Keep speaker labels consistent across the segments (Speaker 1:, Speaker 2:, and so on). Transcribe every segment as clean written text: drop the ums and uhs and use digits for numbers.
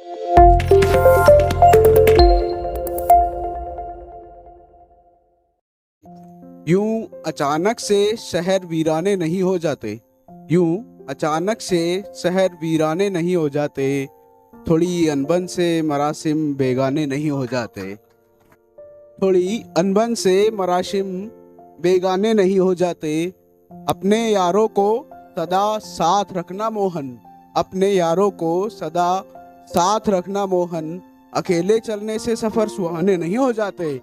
Speaker 1: यूं अचानक से शहर वीराने नहीं हो जाते। यूं अचानक से शहर वीराने नहीं हो जाते। थोड़ी अनबन से मरासिम बेगाने नहीं हो जाते। थोड़ी अनबन से मरासिम बेगाने नहीं हो जाते। अपने यारों को सदा साथ रखना मोहन। अपने यारों को सदा साथ रखना मोहन। अकेले चलने से सफर सुहाने नहीं हो जाते।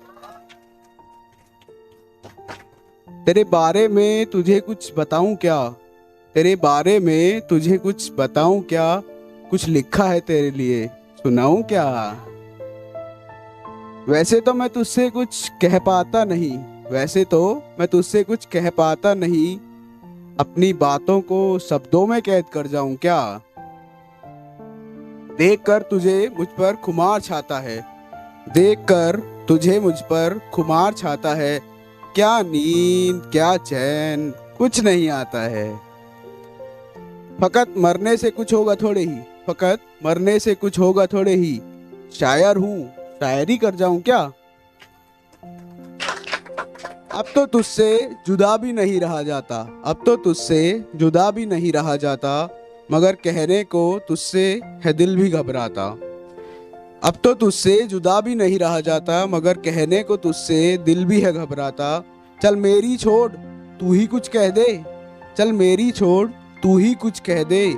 Speaker 1: तेरे बारे में तुझे कुछ बताऊं क्या? तेरे बारे में तुझे कुछ बताऊं क्या? कुछ लिखा है तेरे लिए, सुनाऊं क्या? वैसे तो मैं तुझसे कुछ कह पाता नहीं। वैसे तो मैं तुझसे कुछ कह पाता नहीं। अपनी बातों को शब्दों में कैद कर जाऊं क्या? देखकर तुझे मुझ पर खुमार छाता है। देखकर तुझे मुझ पर खुमार छाता है। क्या नींद क्या चैन कुछ नहीं आता है। फकत मरने से कुछ होगा थोड़े ही। फकत मरने से कुछ होगा थोड़े ही। शायर हूँ, शायरी कर जाऊं क्या? अब तो तुझसे जुदा भी नहीं रहा जाता। अब तो तुझसे जुदा भी नहीं रहा जाता। मगर कहने को तुझसे है दिल भी घबराता। अब तो तुझसे जुदा भी नहीं रहा जाता। मगर कहने को तुझसे दिल भी है घबराता। चल मेरी छोड़ तू ही कुछ कह दे। चल मेरी छोड़ तू ही कुछ कह दे।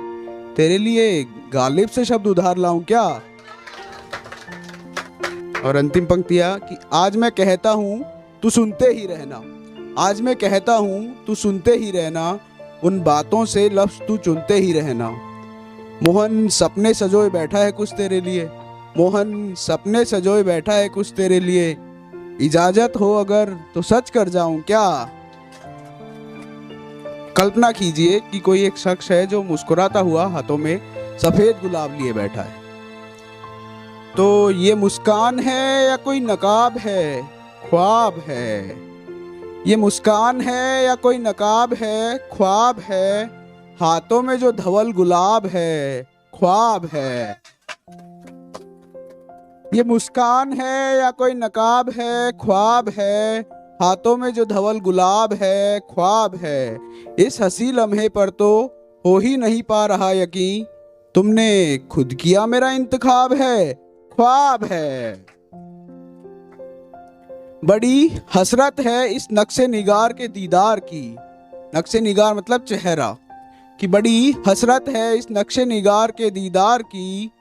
Speaker 1: तेरे लिए गालिब से शब्द उधार लाऊं क्या? और अंतिम पंक्तियां कि आज मैं कहता हूँ तू सुनते ही रहना। आज मैं कहता हूँ तू सुनते ही रहना। उन बातों से लफ्ज तू चुनते ही रहना। मोहन सपने सजोए बैठा है कुछ तेरे लिए। मोहन सपने सजोए बैठा है कुछ तेरे लिए। इजाजत हो अगर तो सच कर जाऊं क्या? कल्पना कीजिए कि कोई एक शख्स है जो मुस्कुराता हुआ हाथों में सफेद गुलाब लिए बैठा है। तो ये मुस्कान है या कोई नकाब है, ख्वाब है? ये मुस्कान है या कोई नकाब है, ख्वाब है? हाथों में जो धवल गुलाब है, ख्वाब है। ये मुस्कान है या कोई नकाब है, ख्वाब है? हाथों में जो धवल गुलाब है, ख्वाब है। इस हंसी लम्हे पर तो हो ही नहीं पा रहा यकीन। तुमने खुद किया मेरा इंतखाब है, ख्वाब है। बड़ी हसरत है इस नक्शे निगार के दीदार की। नक्शे निगार मतलब चेहरा। कि बड़ी हसरत है इस नक्शे निगार के दीदार की।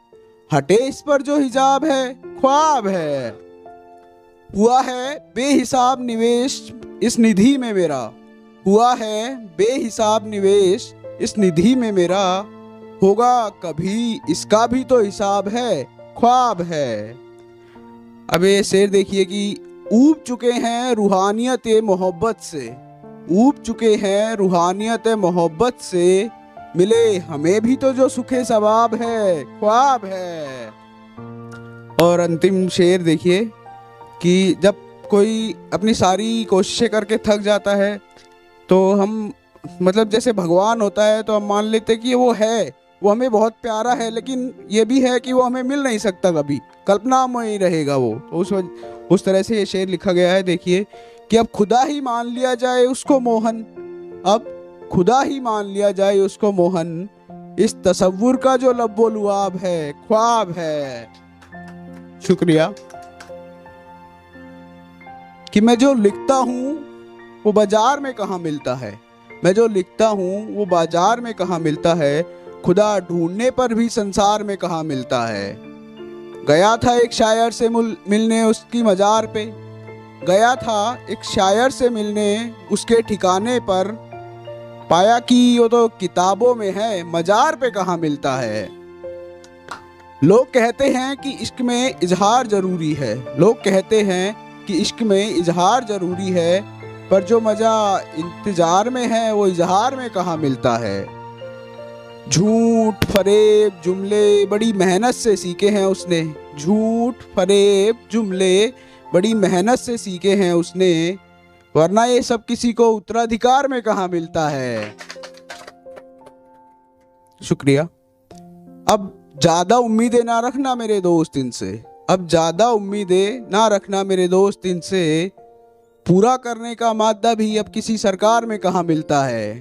Speaker 1: हटे इस पर जो हिजाब है, ख्वाब है। हुआ है बेहिसाब निवेश इस निधि में मेरा। हुआ है बेहिसाब निवेश इस निधि में मेरा। होगा कभी इसका भी तो हिसाब है, ख्वाब है। अब ये शेर देखिए कि ऊब चुके हैं रूहानियत मोहब्बत से। ऊब चुके हैं रूहानियत मोहब्बत से। मिले हमें भी तो जो सुखे सवाब है, ख्वाब है। और अंतिम शेर देखिए कि जब कोई अपनी सारी कोशिशें करके थक जाता है तो हम मतलब जैसे भगवान होता है तो हम मान लेते कि वो है, वो हमें बहुत प्यारा है, लेकिन ये भी है कि वो हमें मिल नहीं सकता कभी, कल्पना में ही रहेगा वो। तो उस तरह से ये शेर लिखा गया है। देखिए कि अब खुदा ही मान लिया जाए उसको मोहन। अब खुदा ही मान लिया जाए उसको मोहन। इस तसव्वुर का जो लब्बो लुआब है, ख्वाब है। शुक्रिया। कि मैं जो लिखता हूँ वो बाजार में कहाँ मिलता है। मैं जो लिखता हूँ वो बाजार में कहाँ मिलता है। खुदा ढूंढने पर भी संसार में कहाँ मिलता है। गया था एक शायर से मिलने उसकी मजार पे। गया था एक शायर से मिलने उसके ठिकाने पर। पाया कि वो तो किताबों में है, मजार पे कहाँ मिलता है। लोग कहते हैं कि इश्क में इजहार जरूरी है। लोग कहते हैं कि इश्क में इजहार जरूरी है। पर जो मजा इंतजार में है वो इजहार में कहाँ मिलता है। झूठ फरेब जुमले बड़ी मेहनत से सीखे हैं उसने। झूठ फरेब जुमले बड़ी मेहनत से सीखे हैं उसने। वरना ये सब किसी को उत्तराधिकार में कहाँ मिलता है। शुक्रिया। अब ज़्यादा उम्मीदें ना रखना मेरे दोस्त इनसे, अब ज़्यादा उम्मीदें ना रखना मेरे दोस्त इनसे, पूरा करने का मादा भी अब किसी सरकार में कहाँ मिलता है।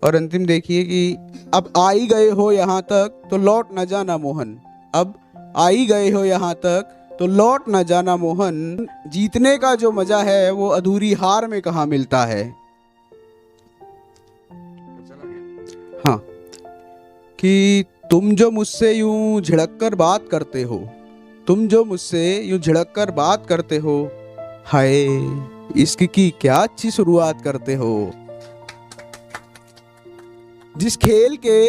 Speaker 1: और अंतिम देखिए कि अब आ ही गए हो यहाँ तक तो लौट न जाना मोहन, अब आ ही गए हो यहाँ तक तो लौट न जाना मोहन, जीतने का जो मजा है वो अधूरी हार में कहाँ मिलता है। हाँ, कि तुम जो मुझसे यूं झिड़क कर बात करते हो, तुम जो मुझसे यूं झिड़क कर बात करते हो, हाय इश्क की क्या अच्छी शुरुआत करते हो। जिस खेल के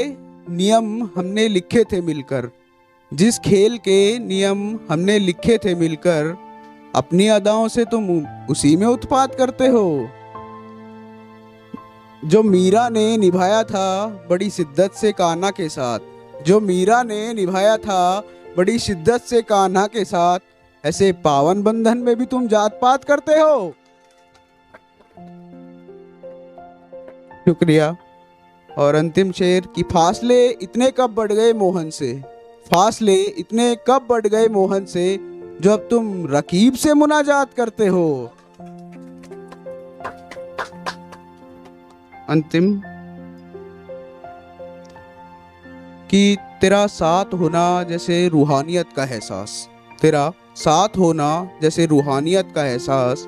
Speaker 1: नियम हमने लिखे थे मिलकर, जिस खेल के नियम हमने लिखे थे मिलकर, अपनी अदाओं से तुम उसी में उत्पात करते हो। जो मीरा ने निभाया था बड़ी शिद्दत से कान्हा के साथ, जो मीरा ने निभाया था बड़ी शिद्दत से कान्हा के साथ, ऐसे पावन बंधन में भी तुम जात पात करते हो। शुक्रिया। और अंतिम शेर कि फासले इतने कब बढ़ गए मोहन से, फासले इतने कब बढ़ गए मोहन से, जो अब तुम रकीब से मुनाजात करते हो। अंतिम कि तेरा साथ होना जैसे रूहानियत का एहसास, तेरा साथ होना जैसे रूहानियत का एहसास,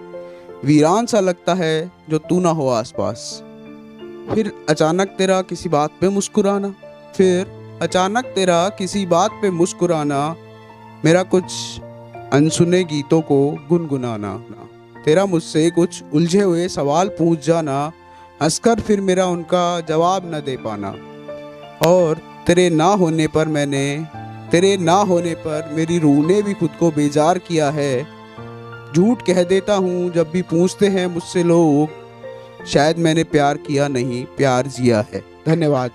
Speaker 1: वीरान सा लगता है जो तू ना हो आसपास। फिर अचानक तेरा किसी बात पे मुस्कुराना, फिर अचानक तेरा किसी बात पे मुस्कुराना, मेरा कुछ अनसुने गीतों को गुनगुनाना, तेरा मुझसे कुछ उलझे हुए सवाल पूछ जाना, हंसकर फिर मेरा उनका जवाब न दे पाना। और तेरे ना होने पर मेरी रूह ने भी खुद को बेजार किया है। झूठ कह देता हूँ जब भी पूछते हैं मुझसे लोग, शायद मैंने प्यार किया नहीं, प्यार जिया है। धन्यवाद।